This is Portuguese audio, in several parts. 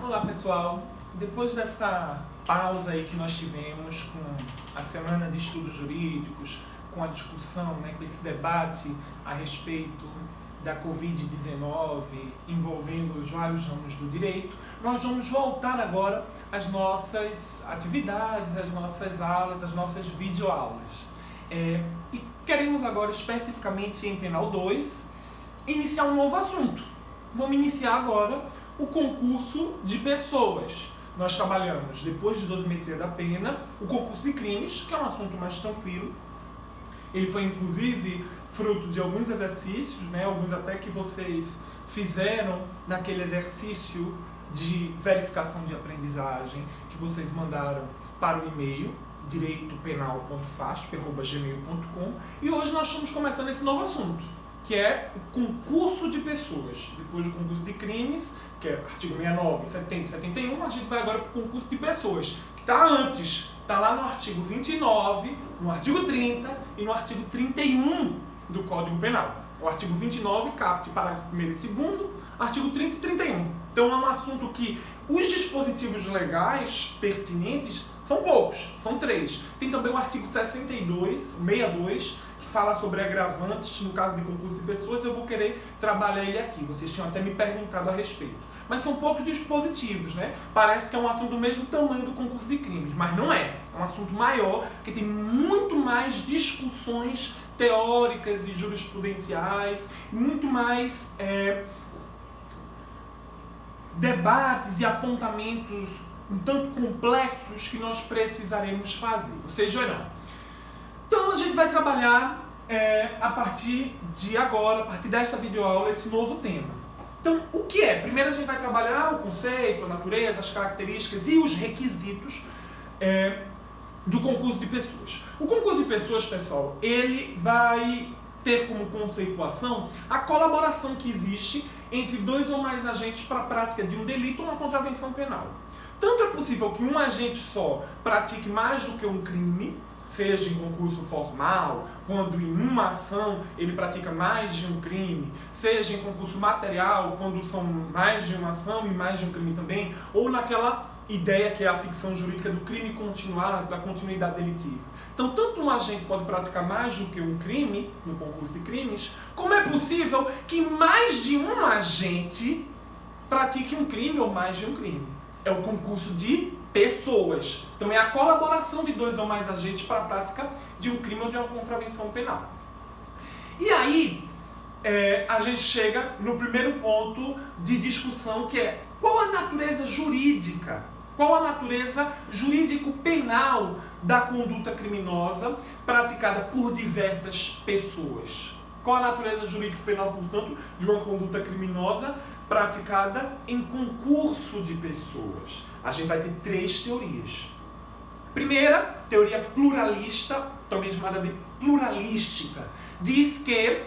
Olá pessoal, depois dessa pausa aí que nós tivemos com a Semana de Estudos Jurídicos, com a discussão, com esse debate a respeito da Covid-19 envolvendo os vários ramos do direito, nós vamos voltar agora às nossas atividades, às nossas aulas, às nossas videoaulas. E queremos agora, especificamente em Penal 2, iniciar um novo assunto. Vamos iniciar agora o concurso de pessoas. Nós trabalhamos, depois de dosimetria da pena, o concurso de crimes, que é um assunto mais tranquilo. Ele foi, inclusive, fruto de alguns exercícios, alguns até que vocês fizeram naquele exercício de verificação de aprendizagem que vocês mandaram para o e-mail direitopenal.fasp@gmail.com, e hoje nós estamos começando esse novo assunto, que é o concurso de pessoas. Depois do concurso de crimes, que é artigo 69, 70 e 71, a gente vai agora para o concurso de pessoas, que está antes, está lá no artigo 29, no artigo 30 e no artigo 31 do Código Penal. O artigo 29, caput, parágrafo 1º e 2º, artigo 30 e 31. Então é um assunto que os dispositivos legais pertinentes são poucos, são 3. Tem também o artigo 62, que fala sobre agravantes no caso de concurso de pessoas. Eu vou querer trabalhar ele aqui, vocês tinham até me perguntado a respeito. Mas são poucos dispositivos, Parece que é um assunto do mesmo tamanho do concurso de crimes, mas não é. É um assunto maior, que tem muito mais discussões teóricas e jurisprudenciais, muito mais debates e apontamentos um tanto complexos que nós precisaremos fazer. Vocês verão. Então a gente vai trabalhar a partir de agora, a partir desta videoaula, esse novo tema. Então, o que é? Primeiro a gente vai trabalhar o conceito, a natureza, as características e os requisitos do concurso de pessoas. O concurso de pessoas, pessoal, ele vai ter como conceituação a colaboração que existe entre 2 ou mais agentes para a prática de um delito ou uma contravenção penal. Tanto é possível que um agente só pratique mais do que um crime, seja em concurso formal, quando em uma ação ele pratica mais de um crime, seja em concurso material, quando são mais de uma ação e mais de um crime também, ou naquela ideia que é a ficção jurídica do crime continuado, da continuidade delitiva. Então, tanto um agente pode praticar mais do que um crime, no concurso de crimes, como é possível que mais de um agente pratique um crime ou mais de um crime. É o concurso de pessoas. Então é a colaboração de 2 ou mais agentes para a prática de um crime ou de uma contravenção penal. E aí, a gente chega no primeiro ponto de discussão, que é qual a natureza jurídica, qual a natureza jurídico-penal da conduta criminosa praticada por diversas pessoas. Qual a natureza jurídico-penal, portanto, de uma conduta criminosa praticada em concurso de pessoas? A gente vai ter 3 teorias. Primeira, teoria pluralista, também chamada de pluralística, diz que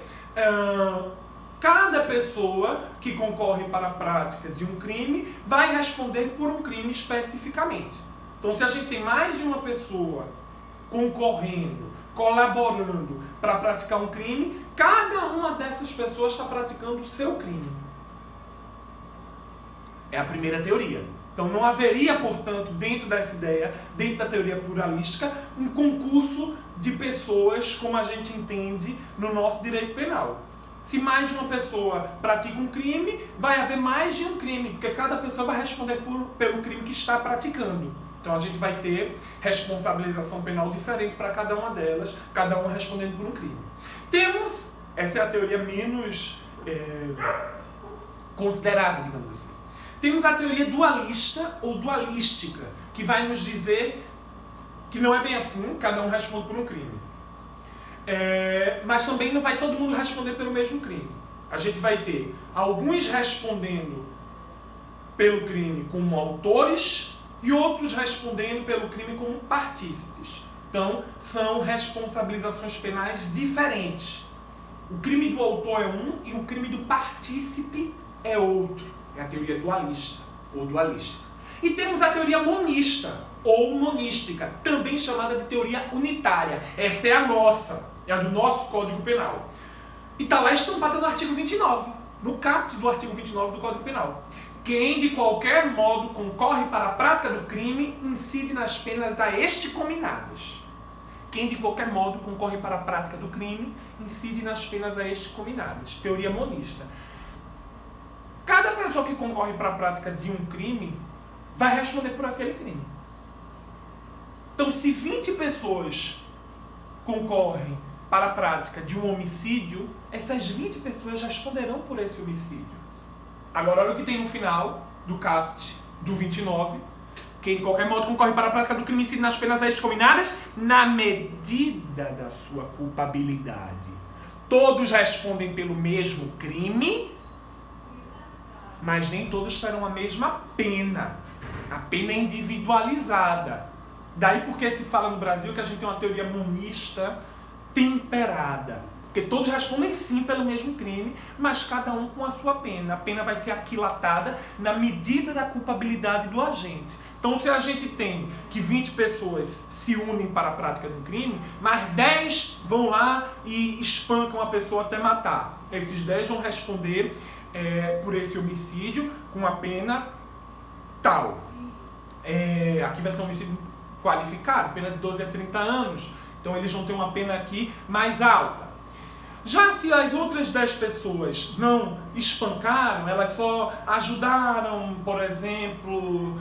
cada pessoa que concorre para a prática de um crime vai responder por um crime especificamente. Então, se a gente tem mais de uma pessoa concorrendo, colaborando para praticar um crime, cada uma dessas pessoas está praticando o seu crime. É a primeira teoria. Então não haveria, portanto, dentro dessa ideia, dentro da teoria pluralística, um concurso de pessoas como a gente entende no nosso direito penal. Se mais de uma pessoa pratica um crime, vai haver mais de um crime, porque cada pessoa vai responder pelo crime que está praticando. Então a gente vai ter responsabilização penal diferente para cada uma delas, cada uma respondendo por um crime. Temos, essa é a teoria menos considerada, digamos assim. Temos a teoria dualista ou dualística, que vai nos dizer que não é bem assim, cada um responde por um crime. Mas também não vai todo mundo responder pelo mesmo crime. A gente vai ter alguns respondendo pelo crime como autores e outros respondendo pelo crime como partícipes. Então, são responsabilizações penais diferentes. O crime do autor é um e o crime do partícipe é outro. É a teoria dualista ou dualística. E temos a teoria monista ou monística, também chamada de teoria unitária. Essa é a nossa, é a do nosso Código Penal. E está lá estampada no artigo 29, no caput do artigo 29 do Código Penal. quem de qualquer modo concorre para a prática do crime incide nas penas a este cominadas. Quem de qualquer modo concorre para a prática do crime incide nas penas a este cominadas. Teoria monista. Cada pessoa que concorre para a prática de um crime vai responder por aquele crime. Então, se 20 pessoas concorrem para a prática de um homicídio, essas 20 pessoas responderão por esse homicídio. Agora, olha o que tem no final do caput do 29. Quem de qualquer modo concorre para a prática do crime incide nas penas a estes cominadas na medida da sua culpabilidade. Todos respondem pelo mesmo crime, mas nem todos terão a mesma pena. A pena é individualizada. Daí porque se fala no Brasil que a gente tem uma teoria monista temperada. Porque todos respondem sim pelo mesmo crime, mas cada um com a sua pena. A pena vai ser aquilatada na medida da culpabilidade do agente. Então, se a gente tem que 20 pessoas se unem para a prática de um crime, mas 10 vão lá e espancam a pessoa até matar. Esses 10 vão responder por esse homicídio com a pena tal. Aqui vai ser um homicídio qualificado, pena de 12 a 30 anos. Então, eles vão ter uma pena aqui mais alta. Já se as outras 10 pessoas não espancaram, elas só ajudaram, por exemplo,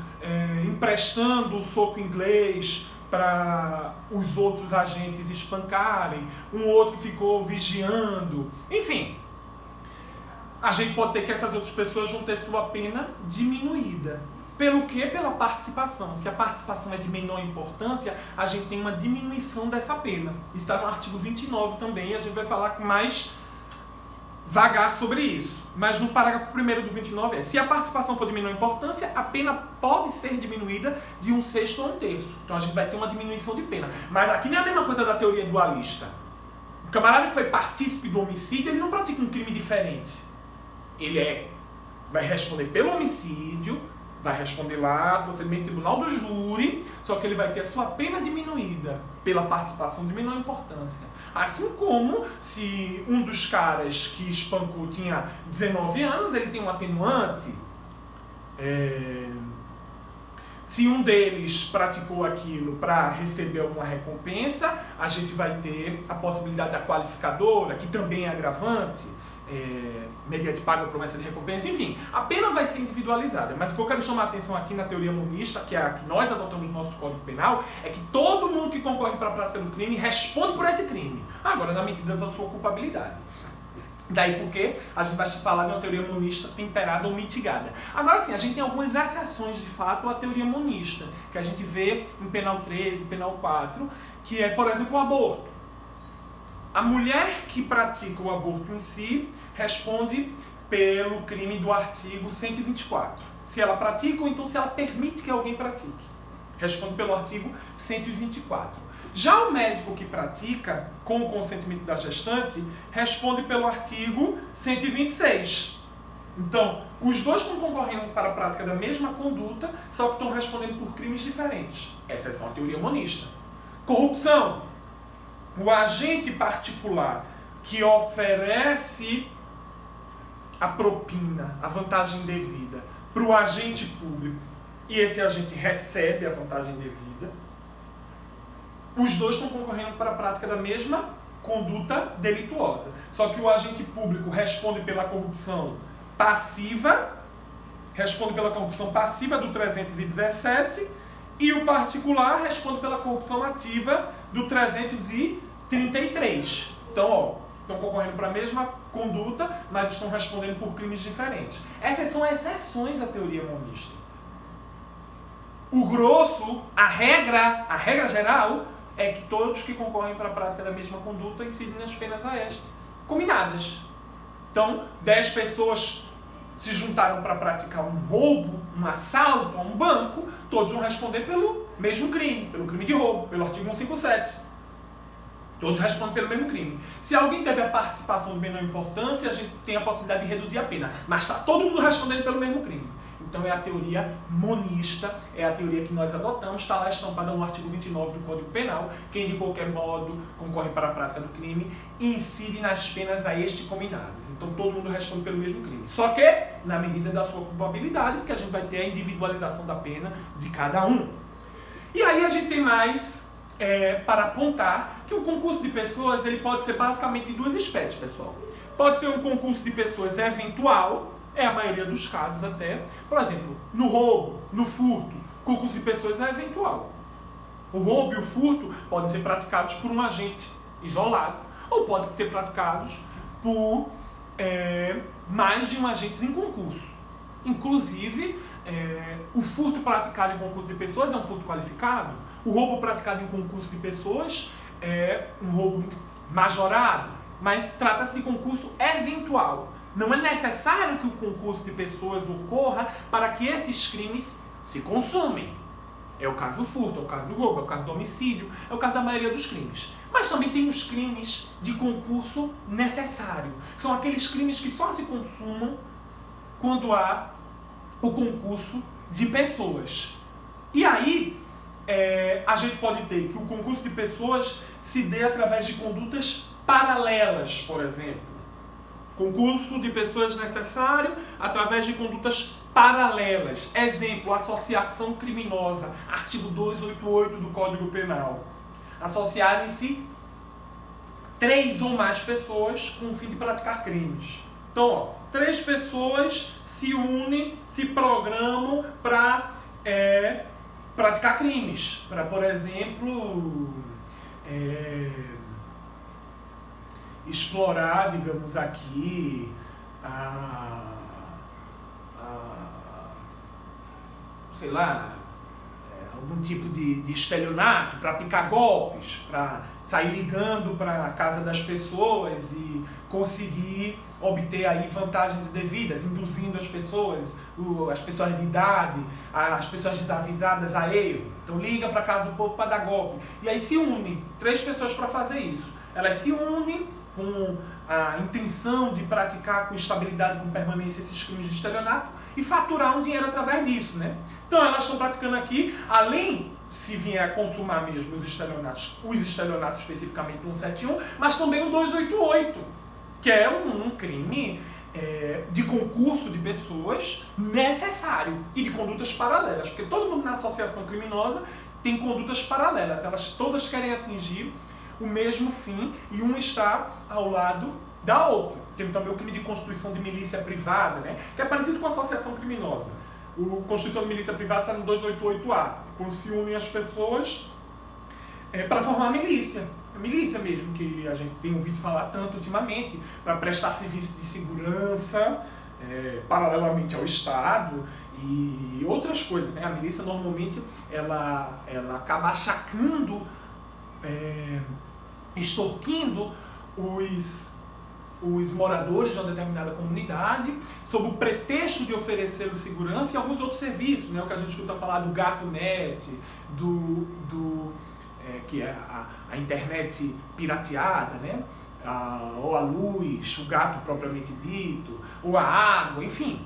emprestando o soco inglês para os outros agentes espancarem, um outro ficou vigiando, enfim, a gente pode ter que essas outras pessoas vão ter sua pena diminuída. Pelo quê? Pela participação. Se a participação é de menor importância, a gente tem uma diminuição dessa pena. Está no artigo 29 também, e a gente vai falar com mais vagar sobre isso. Mas no parágrafo 1º do 29 se a participação for de menor importância, a pena pode ser diminuída de 1/6 a 1/3. Então a gente vai ter uma diminuição de pena. Mas aqui não é a mesma coisa da teoria dualista. O camarada que foi partícipe do homicídio, ele não pratica um crime diferente. Ele vai responder pelo homicídio, vai responder lá, procedimento do tribunal do júri, só que ele vai ter a sua pena diminuída pela participação de menor importância. Assim como se um dos caras que espancou tinha 19 anos, ele tem um atenuante. Se um deles praticou aquilo para receber alguma recompensa, a gente vai ter a possibilidade da qualificadora, que também é agravante, mediante paga ou promessa de recompensa, enfim, a pena vai ser individualizada. Mas o que eu quero chamar a atenção aqui na teoria monista, que é a que nós adotamos no nosso Código Penal, é que todo mundo que concorre para a prática do crime responde por esse crime. Agora, na medida da sua culpabilidade. Daí porque a gente vai falar de uma teoria monista temperada ou mitigada. Agora sim, a gente tem algumas exceções de fato à teoria monista, que a gente vê em Penal 13, Penal 4, que é, por exemplo, o aborto. A mulher que pratica o aborto em si responde pelo crime do artigo 124. Se ela pratica ou então se ela permite que alguém pratique. Responde pelo artigo 124. Já o médico que pratica com o consentimento da gestante responde pelo artigo 126. Então, os dois estão concorrendo para a prática da mesma conduta, só que estão respondendo por crimes diferentes. Essa é a teoria monista. Corrupção. O agente particular que oferece a propina, a vantagem devida, para o agente público, e esse agente recebe a vantagem devida, os dois estão concorrendo para a prática da mesma conduta delituosa. Só que o agente público responde pela corrupção passiva, do 317, e o particular responde pela corrupção ativa do 333. Então, estão concorrendo para a mesma conduta, mas estão respondendo por crimes diferentes. Essas são exceções à teoria monista. O grosso, a regra geral, é que todos que concorrem para a prática da mesma conduta incidem nas penas a este, combinadas. Então, 10 pessoas se juntaram para praticar um roubo, um assalto a um banco, todos vão responder pelo mesmo crime, pelo crime de roubo, pelo artigo 157. Todos respondem pelo mesmo crime. Se alguém teve a participação de menor importância, a gente tem a possibilidade de reduzir a pena. Mas está todo mundo respondendo pelo mesmo crime. Então é a teoria monista, é a teoria que nós adotamos, está lá estampada no artigo 29 do Código Penal. Quem de qualquer modo concorre para a prática do crime incide nas penas a este combinadas. Então todo mundo responde pelo mesmo crime. Só que na medida da sua culpabilidade, porque a gente vai ter a individualização da pena de cada um. E aí a gente tem mais para apontar que o concurso de pessoas ele pode ser basicamente de duas espécies, pessoal. Pode ser um concurso de pessoas eventual, é a maioria dos casos até. Por exemplo, no roubo, no furto, o concurso de pessoas é eventual. O roubo e o furto podem ser praticados por um agente isolado ou podem ser praticados por mais de um agente em concurso. Inclusive, o furto praticado em concurso de pessoas é um furto qualificado. O roubo praticado em concurso de pessoas é um roubo majorado, mas trata-se de concurso eventual. Não é necessário que o concurso de pessoas ocorra para que esses crimes se consumem. É o caso do furto, é o caso do roubo, é o caso do homicídio, é o caso da maioria dos crimes. Mas também tem os crimes de concurso necessário. São aqueles crimes que só se consumam quando há o concurso de pessoas. E aí, a gente pode ter que o concurso de pessoas se dê através de condutas paralelas, por exemplo. Concurso de pessoas necessário através de condutas paralelas. Exemplo, associação criminosa, artigo 288 do Código Penal. Associarem-se 3 ou mais pessoas com o fim de praticar crimes. Então, 3 pessoas se unem, se programam para praticar crimes. Para, por exemplo, explorar, digamos aqui, sei lá, algum tipo de estelionato, para aplicar golpes, para sair ligando para a casa das pessoas e conseguir obter aí vantagens indevidas, induzindo as pessoas de idade, as pessoas desavisadas a erro. Então liga para a casa do povo para dar golpe. E aí se unem 3 pessoas para fazer isso. Elas se unem com a intenção de praticar com estabilidade, com permanência esses crimes de estelionato e faturar um dinheiro através disso, né? Então elas estão praticando aqui, além, se vier a consumar mesmo os estelionatos especificamente do 171, mas também o 288, que é um crime de concurso de pessoas necessário e de condutas paralelas, porque todo mundo na associação criminosa tem condutas paralelas, elas todas querem atingir o mesmo fim e uma está ao lado da outra. Tem também o crime de constituição de milícia privada, né? Que é parecido com a associação criminosa. O constituição de milícia privada está no 288A, quando se unem as pessoas para formar milícia. A milícia mesmo, que a gente tem ouvido falar tanto ultimamente, para prestar serviço de segurança paralelamente ao Estado e outras coisas, né? A milícia normalmente ela acaba achacando, extorquindo os moradores de uma determinada comunidade sob o pretexto de oferecer segurança e alguns outros serviços, né? O que a gente escuta falar do GatoNet, que é a internet pirateada, né? Ou a luz, o gato propriamente dito, ou a água, enfim.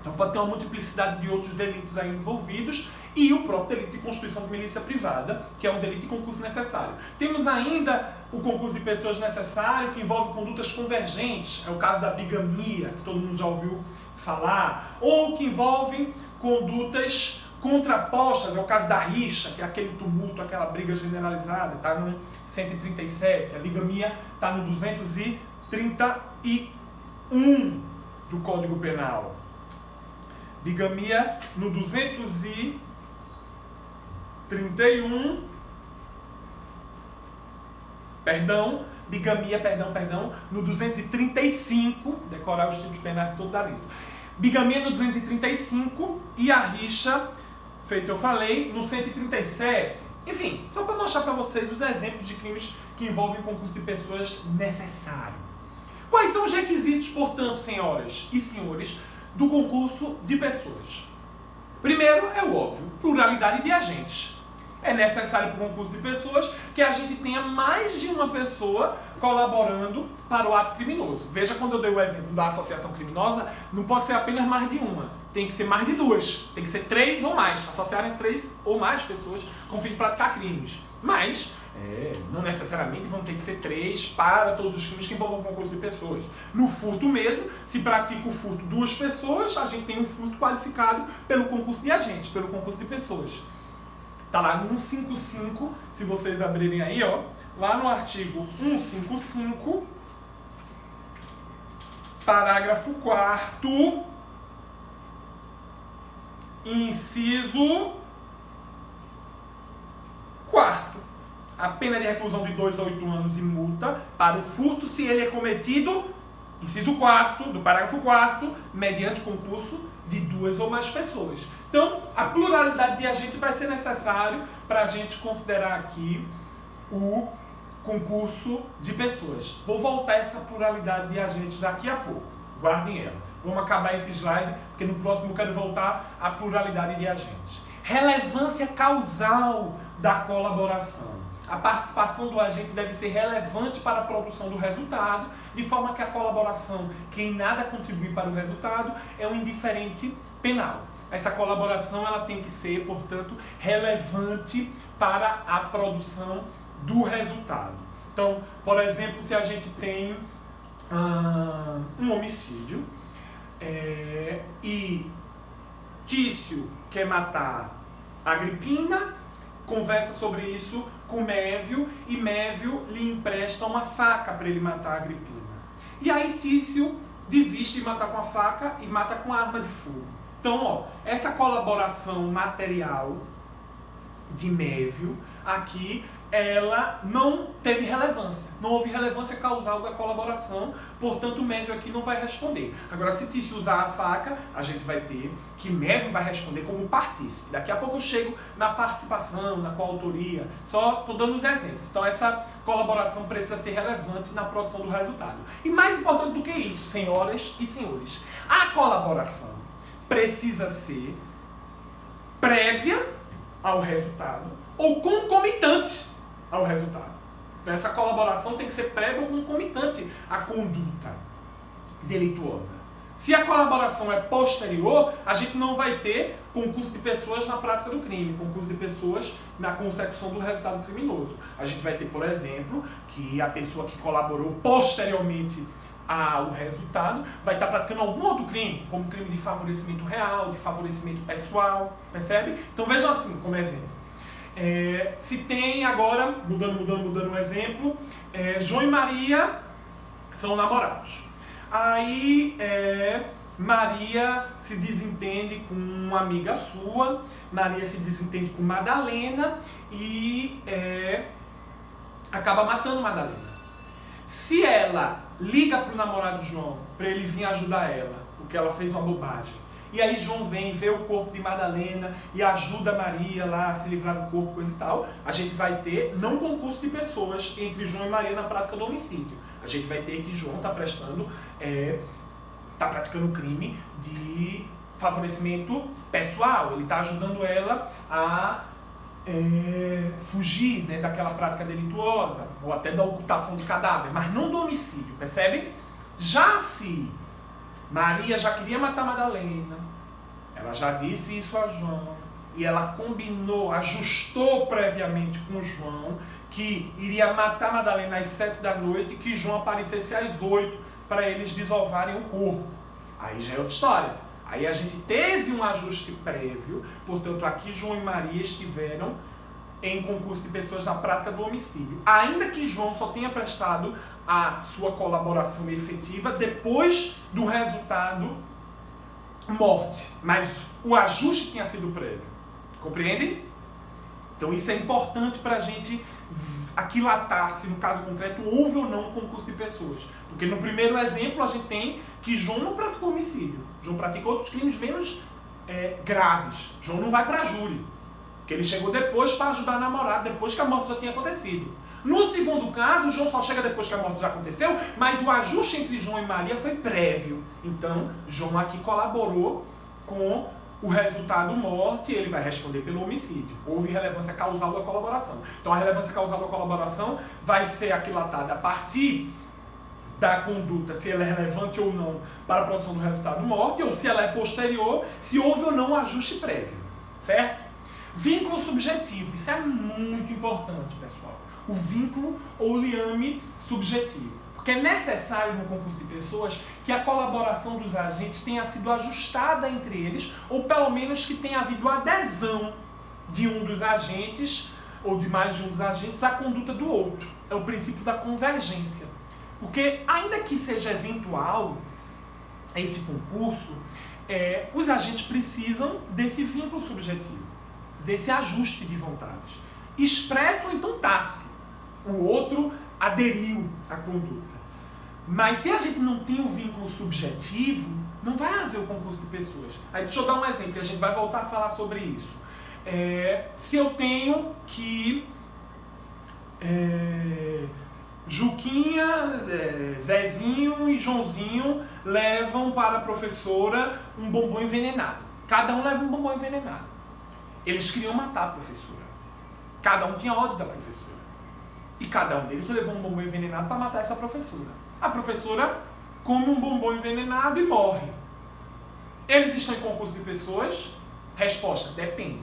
Então pode ter uma multiplicidade de outros delitos aí envolvidos e o próprio delito de constituição de milícia privada, que é um delito de concurso necessário. Temos ainda o concurso de pessoas necessário, que envolve condutas convergentes, é o caso da bigamia, que todo mundo já ouviu falar, ou que envolve condutas contrapostas, é o caso da rixa, que é aquele tumulto, aquela briga generalizada, está no 137, a bigamia está no 231 do Código Penal. Bigamia no 231, no 235, decorar os tipos penais todos da lista. Bigamia no 235 e a rixa, feito eu falei, no 137. Enfim, só para mostrar para vocês os exemplos de crimes que envolvem concurso de pessoas necessário. Quais são os requisitos, portanto, senhoras e senhores, do concurso de pessoas? Primeiro, é o óbvio, pluralidade de agentes. É necessário para o concurso de pessoas que a gente tenha mais de uma pessoa colaborando para o ato criminoso. Veja, quando eu dei o exemplo da associação criminosa, não pode ser apenas mais de uma. tem que ser mais de 2. Tem que ser 3 ou mais. Associarem 3 ou mais pessoas com o fim de praticar crimes. Mas, não necessariamente vão ter que ser 3 para todos os crimes que envolvam concurso de pessoas. No furto mesmo, se pratica o furto 2 pessoas, a gente tem um furto qualificado pelo concurso de agentes, pelo concurso de pessoas. Tá lá no 155, se vocês abrirem aí, ó, lá no artigo 155, parágrafo 4º, inciso 4º. A pena de reclusão de 2 a 8 anos e multa para o furto se ele é cometido, inciso 4º do parágrafo 4º, mediante concurso de 2 ou mais pessoas. Então, a pluralidade de agente vai ser necessário para a gente considerar aqui o concurso de pessoas. Vou voltar essa pluralidade de agentes daqui a pouco. Guardem ela. Vamos acabar esse slide, porque no próximo eu quero voltar à pluralidade de agentes. Relevância causal da colaboração. A participação do agente deve ser relevante para a produção do resultado, de forma que a colaboração, que em nada contribui para o resultado, é um indiferente penal. Essa colaboração ela tem que ser, portanto, relevante para a produção do resultado. Então, por exemplo, se a gente tem um homicídio e Tício quer matar Agripina, conversa sobre isso com Mévio e Mévio lhe empresta uma faca para ele matar Agripina. E aí Tício desiste de matar com a faca e mata com a arma de fogo. Então, ó, essa colaboração material de Mévio aqui, ela não teve relevância. Não houve relevância causal da colaboração, portanto, Mévio aqui não vai responder. Agora, se Tício usar a faca, a gente vai ter que Mévio vai responder como partícipe. Daqui a pouco eu chego na participação, na coautoria. Só estou dando os exemplos. Então, essa colaboração precisa ser relevante na produção do resultado. E mais importante do que isso, senhoras e senhores, a colaboração precisa ser prévia ao resultado ou concomitante ao resultado. Então, essa colaboração tem que ser prévia ou concomitante à conduta delituosa. Se a colaboração é posterior, a gente não vai ter concurso de pessoas na prática do crime, concurso de pessoas na consecução do resultado criminoso. A gente vai ter, por exemplo, que a pessoa que colaborou posteriormente ao resultado vai estar praticando algum outro crime, como crime de favorecimento real, de favorecimento pessoal, percebe? Então vejam assim, como exemplo. Se tem agora, mudando um exemplo, João e Maria são namorados. Aí Maria se desentende com uma amiga sua, Maria se desentende com Madalena e acaba matando Madalena. Se ela liga para o namorado João para ele vir ajudar ela, porque ela fez uma bobagem, e aí João vem, vê o corpo de Madalena e ajuda Maria lá a se livrar do corpo, coisa e tal, a gente vai ter não concurso de pessoas entre João e Maria na prática do homicídio. A gente vai ter que João está praticando crime de favorecimento pessoal, ele está ajudando ela a fugir, né, daquela prática delituosa, ou até da ocultação de cadáver, mas não do homicídio, percebe? Já se Maria já queria matar Madalena, ela já disse isso a João, e ela combinou, ajustou previamente com João, que iria matar Madalena às 7 da noite e que João aparecesse às 8 para eles desovarem o corpo. Aí já é outra história. Aí a gente teve um ajuste prévio, portanto aqui João e Maria estiveram em concurso de pessoas na prática do homicídio. Ainda que João só tenha prestado a sua colaboração efetiva depois do resultado morte, mas o ajuste tinha sido prévio. Compreendem? Então isso é importante para a gente aquilatar se no caso concreto houve ou não um concurso de pessoas. Porque no primeiro exemplo a gente tem que João não praticou homicídio. João praticou outros crimes menos graves. João não vai para júri. Porque ele chegou depois para ajudar a namorada, depois que a morte já tinha acontecido. No segundo caso, João só chega depois que a morte já aconteceu, mas o ajuste entre João e Maria foi prévio. Então, João aqui colaborou com o resultado morte, ele vai responder pelo homicídio. Houve relevância causal da colaboração. Então, a relevância causal da colaboração vai ser aquilatada a partir da conduta, se ela é relevante ou não para a produção do resultado morte, ou se ela é posterior, se houve ou não um ajuste prévio, certo? Vínculo subjetivo, isso é muito importante, pessoal. O vínculo ou liame subjetivo. Porque é necessário no concurso de pessoas que a colaboração dos agentes tenha sido ajustada entre eles, ou pelo menos que tenha havido adesão de um dos agentes, ou de mais de um dos agentes, à conduta do outro. É o princípio da convergência. Porque, ainda que seja eventual esse concurso, os agentes precisam desse vínculo subjetivo, desse ajuste de vontades. Expresso ou então tácito. O outro aderiu à conduta. Mas se a gente não tem um vínculo subjetivo, não vai haver o concurso de pessoas. Aí deixa eu dar um exemplo, e a gente vai voltar a falar sobre isso. Se eu tenho que Juquinha, Zezinho e Joãozinho levam para a professora um bombom envenenado. Cada um leva um bombom envenenado. Eles queriam matar a professora. Cada um tinha ódio da professora. E cada um deles levou um bombom envenenado para matar essa professora. A professora come um bombom envenenado e morre. Eles estão em concurso de pessoas? Resposta, depende.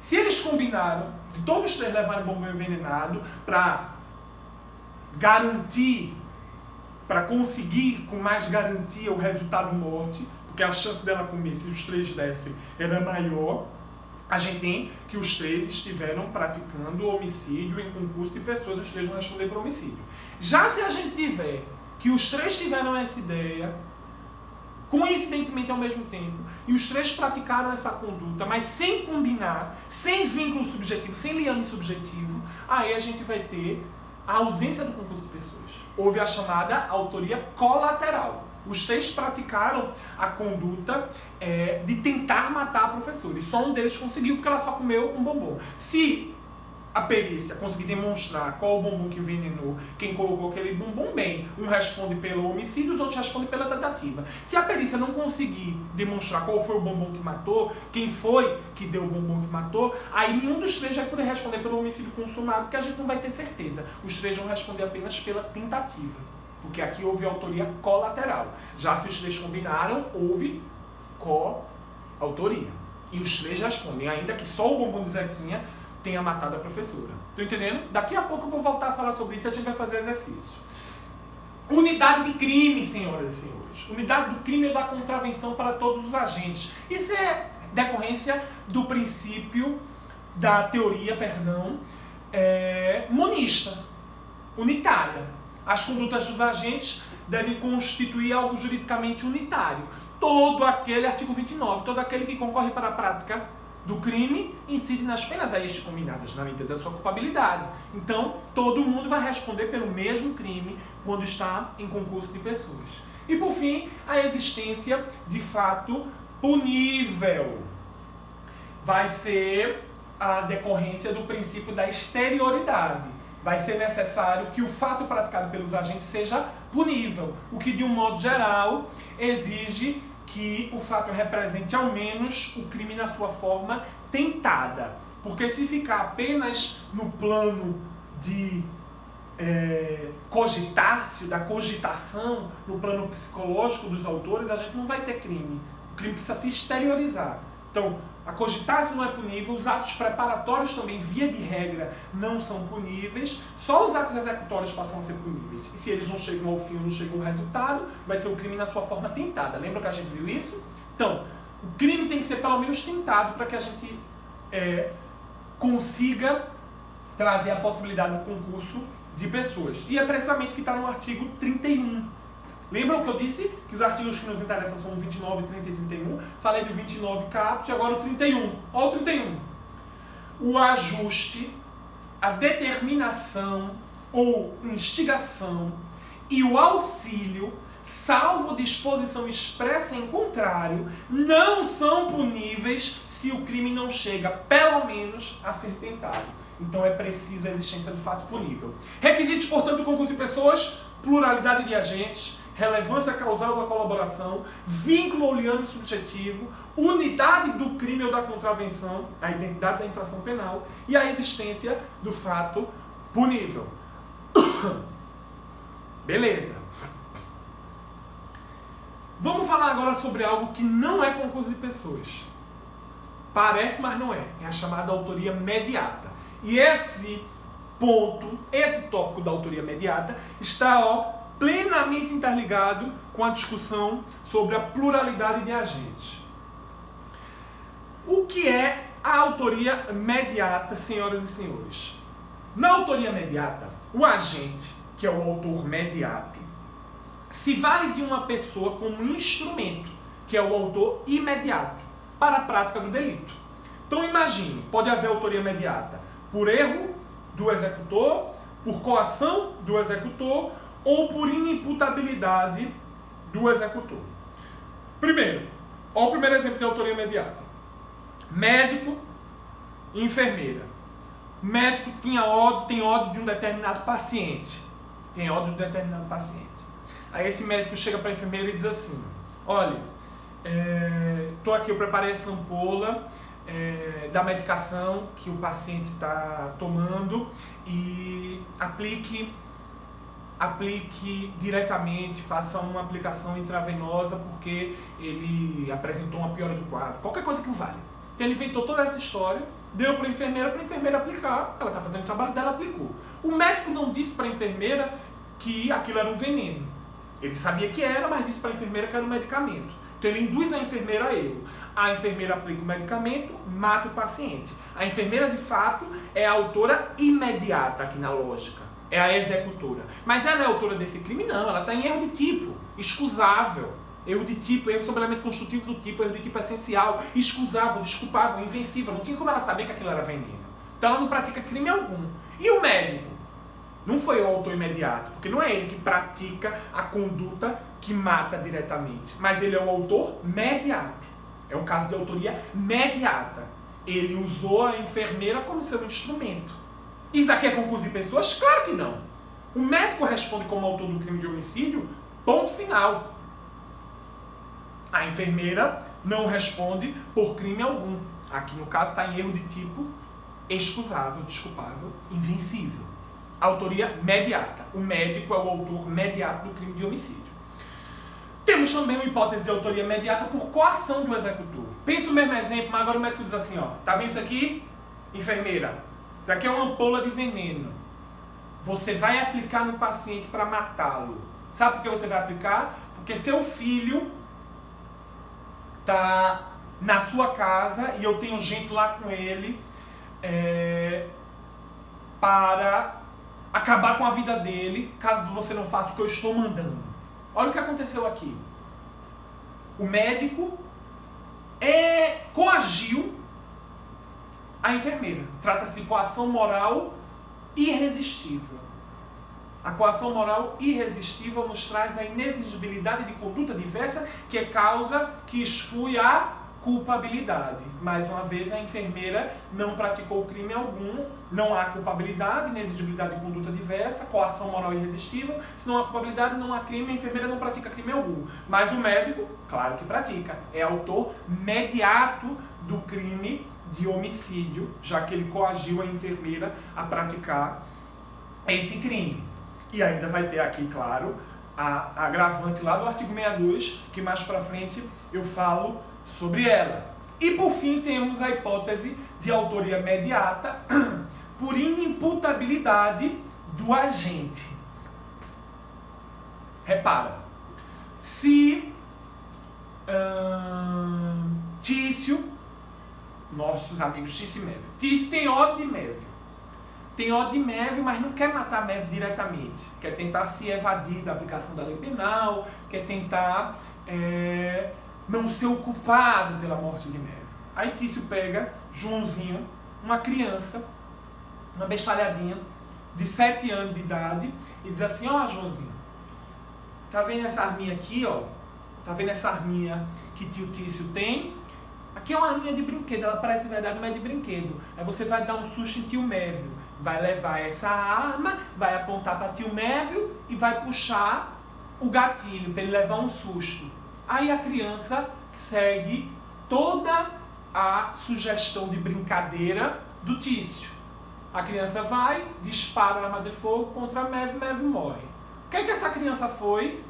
Se eles combinaram de todos os três levarem bombom envenenado para garantir, para conseguir com mais garantia o resultado morte, porque a chance dela comer, se os três dessem, era maior, a gente tem que os três estiveram praticando homicídio em concurso de pessoas, os três vão responder por homicídio. Já se a gente tiver que os três tiveram essa ideia, coincidentemente ao mesmo tempo, e os três praticaram essa conduta, mas sem combinar, sem vínculo subjetivo, sem liame subjetivo, aí a gente vai ter a ausência do concurso de pessoas. Houve a chamada autoria colateral. Os três praticaram a conduta de tentar matar a professora. E só um deles conseguiu, porque ela só comeu um bombom. Se a perícia conseguir demonstrar qual o bombom que envenenou, quem colocou aquele bombom, bem, um responde pelo homicídio, os outros respondem pela tentativa. Se a perícia não conseguir demonstrar qual foi o bombom que matou, quem foi que deu o bombom que matou, aí nenhum dos três vai poder responder pelo homicídio consumado, porque a gente não vai ter certeza. Os três vão responder apenas pela tentativa, porque aqui houve autoria colateral. Já se os três combinaram, houve coautoria. E os três respondem, ainda que só o bombom de Zequinha tenha matado a professora. Estão entendendo? Daqui a pouco eu vou voltar a falar sobre isso e a gente vai fazer exercício. Unidade de crime, senhoras e senhores. Unidade do crime ou da contravenção para todos os agentes. Isso é decorrência do princípio da teoria, monista, unitária. As condutas dos agentes devem constituir algo juridicamente unitário. Todo aquele, artigo 29, todo aquele que concorre para a prática do crime incide nas penas a este combinadas, na medida da sua culpabilidade. Então, todo mundo vai responder pelo mesmo crime quando está em concurso de pessoas. E, por fim, a existência de fato punível. Vai ser a decorrência do princípio da exterioridade. Vai ser necessário que o fato praticado pelos agentes seja punível, o que, de um modo geral, exige que o fato represente ao menos o crime na sua forma tentada. Porque se ficar apenas no plano de cogitácio, da cogitação, no plano psicológico dos autores, a gente não vai ter crime. O crime precisa se exteriorizar. Então, a cogitácio não é punível, os atos preparatórios também, via de regra, não são puníveis, só os atos executórios passam a ser puníveis. E se eles não chegam ao fim ou não chegam ao resultado, vai ser o crime na sua forma tentada. Lembra que a gente viu isso? Então, o crime tem que ser pelo menos tentado para que a gente consiga trazer a possibilidade do concurso de pessoas. E é precisamente o que está no artigo 31. Lembram que eu disse que os artigos que nos interessam são o 29, 30 e 31? Falei do 29 caput, agora o 31. Olha o 31. O ajuste, a determinação ou instigação e o auxílio, salvo disposição expressa em contrário, não são puníveis se o crime não chega, pelo menos, a ser tentado. Então é preciso a existência do fato punível. Requisitos, portanto, do concurso de pessoas: pluralidade de agentes, relevância causal da colaboração, vínculo ou liame subjetivo, unidade do crime ou da contravenção, a identidade da infração penal e a existência do fato punível. Beleza. Vamos falar agora sobre algo que não é concurso de pessoas. Parece, mas não é. É a chamada autoria mediata. E esse ponto, esse tópico da autoria mediata está plenamente interligado com a discussão sobre a pluralidade de agentes. O que é a autoria mediata, senhoras e senhores? Na autoria mediata, o agente, que é o autor mediato, se vale de uma pessoa como instrumento, que é o autor imediato, para a prática do delito. Então imagine, pode haver autoria mediata por erro do executor, por coação do executor ou por inimputabilidade do executor. Primeiro, olha o primeiro exemplo de autoria imediata. Médico e enfermeira. O médico tem ódio de um determinado paciente. Aí esse médico chega para a enfermeira e diz assim: olha, estou aqui, eu preparei essa ampola da medicação que o paciente está tomando e aplique diretamente, faça uma aplicação intravenosa porque ele apresentou uma piora do quadro. Qualquer coisa que o vale. Então ele inventou toda essa história, deu para a enfermeira aplicar, ela está fazendo o trabalho dela, aplicou. O médico não disse para a enfermeira que aquilo era um veneno. Ele sabia que era, mas disse para a enfermeira que era um medicamento. Então ele induz a enfermeira a erro. A enfermeira aplica o medicamento, mata o paciente. A enfermeira, de fato, é a autora imediata aqui na lógica. É a executora. Mas ela é autora desse crime? Não, ela está em erro de tipo, excusável. Erro de tipo, erro sobre elemento constitutivo do tipo, erro de tipo essencial, excusável, desculpável, invencível. Não tinha como ela saber que aquilo era veneno. Então ela não pratica crime algum. E o médico? Não foi o autor imediato, porque não é ele que pratica a conduta que mata diretamente, mas ele é o autor mediato. É um caso de autoria mediata. Ele usou a enfermeira como seu instrumento. Isso aqui é concurso de pessoas? Claro que não. O médico responde como autor do crime de homicídio, ponto final. A enfermeira não responde por crime algum. Aqui no caso está em erro de tipo excusável, desculpável, invencível. Autoria mediata. O médico é o autor mediato do crime de homicídio. Temos também uma hipótese de autoria mediata por coação do executor. Pensa o mesmo exemplo, mas agora o médico diz assim, tá vendo isso aqui? Enfermeira, isso aqui é uma ampola de veneno. Você vai aplicar no paciente para matá-lo. Sabe por que você vai aplicar? Porque seu filho tá na sua casa e eu tenho gente lá com ele para acabar com a vida dele, caso você não faça o que eu estou mandando. Olha o que aconteceu aqui. O médico coagiu a enfermeira. Trata-se de coação moral irresistível. A coação moral irresistível nos traz a inexigibilidade de conduta diversa, que é causa que exclui a culpabilidade. Mais uma vez, a enfermeira não praticou crime algum, não há culpabilidade, inexigibilidade de conduta diversa, coação moral irresistível. Se não há culpabilidade, não há crime, a enfermeira não pratica crime algum. Mas o médico, claro que pratica, é autor mediato do crime de homicídio, já que ele coagiu a enfermeira a praticar esse crime. E ainda vai ter aqui, claro, a agravante lá do artigo 62, que mais pra frente eu falo sobre ela. E por fim temos a hipótese de autoria mediata por inimputabilidade do agente. Repara, se Tício, nossos amigos Tício e Mévio, Tício tem ódio de Mévio. Tem ódio de Mévio, mas não quer matar Mévio diretamente. Quer tentar se evadir da aplicação da lei penal, quer tentar não ser o culpado pela morte de Mévio. Aí Tício pega Joãozinho, uma criança, uma bestalhadinha, de 7 anos de idade, e diz assim: Joãozinho, tá vendo essa arminha aqui, Tá vendo essa arminha que tio Tício tem? Aqui é uma arminha de brinquedo, ela parece verdade, mas é de brinquedo. Aí você vai dar um susto em tio Mévio, vai levar essa arma, vai apontar para tio Mévio e vai puxar o gatilho para ele levar um susto. Aí a criança segue toda a sugestão de brincadeira do Tício. A criança vai, dispara a arma de fogo contra Mévio, Mévio morre. O que é que essa criança foi?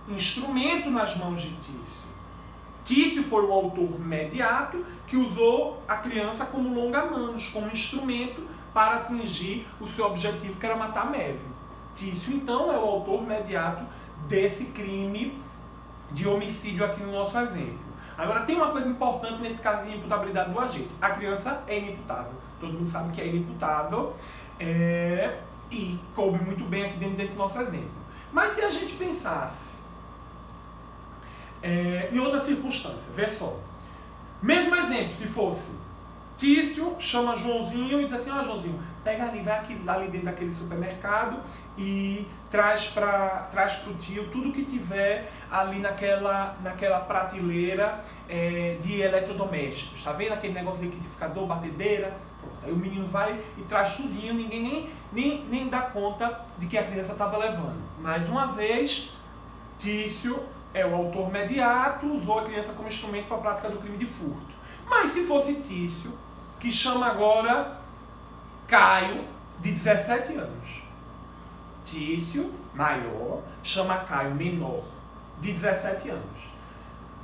instrumento nas mãos de Tício. Tício foi o autor mediato que usou a criança como longa-manos, como instrumento para atingir o seu objetivo, que era matar Mévio. Tício, então, é o autor mediato desse crime de homicídio aqui no nosso exemplo. Agora, tem uma coisa importante nesse caso de inimputabilidade do agente. A criança é inimputável. Todo mundo sabe que é inimputável. E coube muito bem aqui dentro desse nosso exemplo. Mas se a gente pensasse em outra circunstância, vê só. Mesmo exemplo, se fosse Tício chama Joãozinho e diz assim: ó, Joãozinho, pega ali, vai ali dentro daquele supermercado e traz pro tio tudo que tiver ali naquela prateleira de eletrodomésticos. Tá vendo aquele negócio de liquidificador, batedeira? Pronto. Aí o menino vai e traz tudinho, ninguém nem dá conta de que a criança estava levando. Mais uma vez, Tício é o autor mediato, usou a criança como instrumento para a prática do crime de furto. Mas se fosse Tício, que chama agora Caio, de 17 anos. Tício, maior, chama Caio, menor, de 17 anos.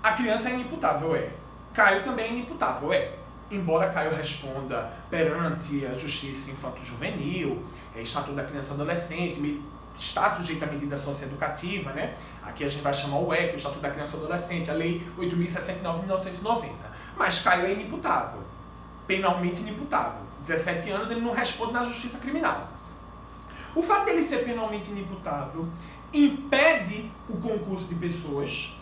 A criança é inimputável, é. Caio também é inimputável, é. Embora Caio responda perante a Justiça Infanto-Juvenil, Estatuto da Criança e Adolescente, está sujeito à medida socioeducativa, né? Aqui a gente vai chamar o ECA, o Estatuto da Criança e Adolescente, a Lei 8.069 de 1990. Mas Caio é inimputável, penalmente inimputável. 17 anos ele não responde na justiça criminal. O fato dele ser penalmente inimputável impede o concurso de pessoas,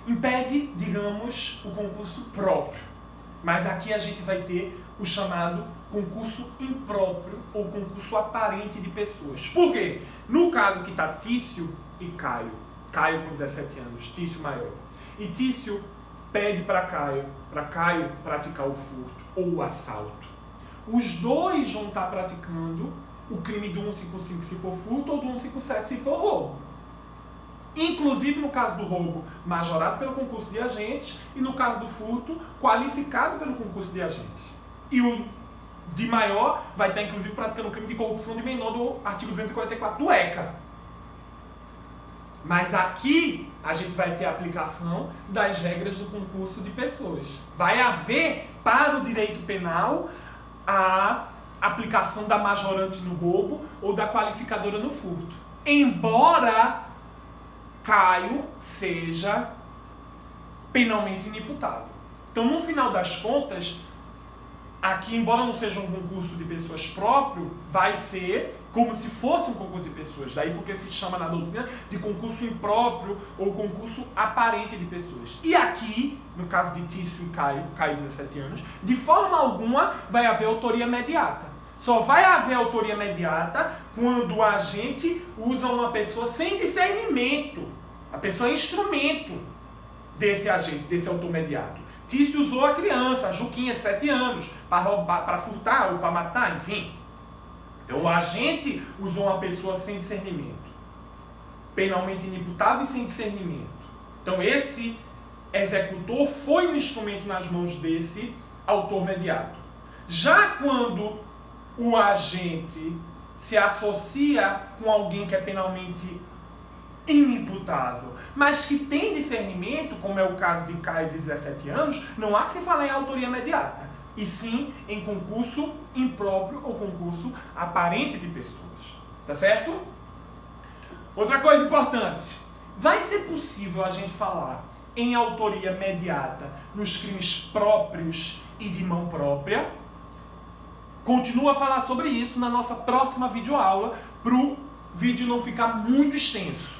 impede, digamos, o concurso próprio. Mas aqui a gente vai ter o chamado concurso impróprio ou concurso aparente de pessoas. Por quê? No caso que está Tício e Caio, Caio com 17 anos, Tício maior, e Tício pede para Caio praticar o furto ou o assalto. Os dois vão estar praticando o crime do 155 se for furto ou do 157 se for roubo. Inclusive no caso do roubo, majorado pelo concurso de agentes, e no caso do furto, qualificado pelo concurso de agentes. E o de maior vai estar inclusive praticando o crime de corrupção de menor do artigo 244 do ECA. Mas aqui a gente vai ter a aplicação das regras do concurso de pessoas. Vai haver para o direito penal a aplicação da majorante no roubo ou da qualificadora no furto. Embora Caio seja penalmente inimputável. Então, no final das contas, aqui, embora não seja um concurso de pessoas próprio, vai ser como se fosse um concurso de pessoas. Daí porque se chama na doutrina de concurso impróprio ou concurso aparente de pessoas. E aqui, no caso de Tício e Caio 17 anos, de forma alguma vai haver autoria mediata. Só vai haver autoria mediata quando o agente usa uma pessoa sem discernimento. A pessoa é instrumento desse agente, desse autor mediato. Tício usou a criança, a Juquinha de 7 anos, para roubar, para furtar ou para matar, enfim. Então o agente usou uma pessoa sem discernimento. Penalmente inimputável e sem discernimento. Então esse executor foi um instrumento nas mãos desse autor mediato. Já quando o agente se associa com alguém que é penalmente inimputável, mas que tem discernimento, como é o caso de Caio de 17 anos, não há que se falar em autoria imediata, e sim em concurso impróprio ou concurso aparente de pessoas. Tá certo? Outra coisa importante, vai ser possível a gente falar em autoria mediata nos crimes próprios e de mão própria? Continua a falar sobre isso na nossa próxima videoaula, para o vídeo não ficar muito extenso.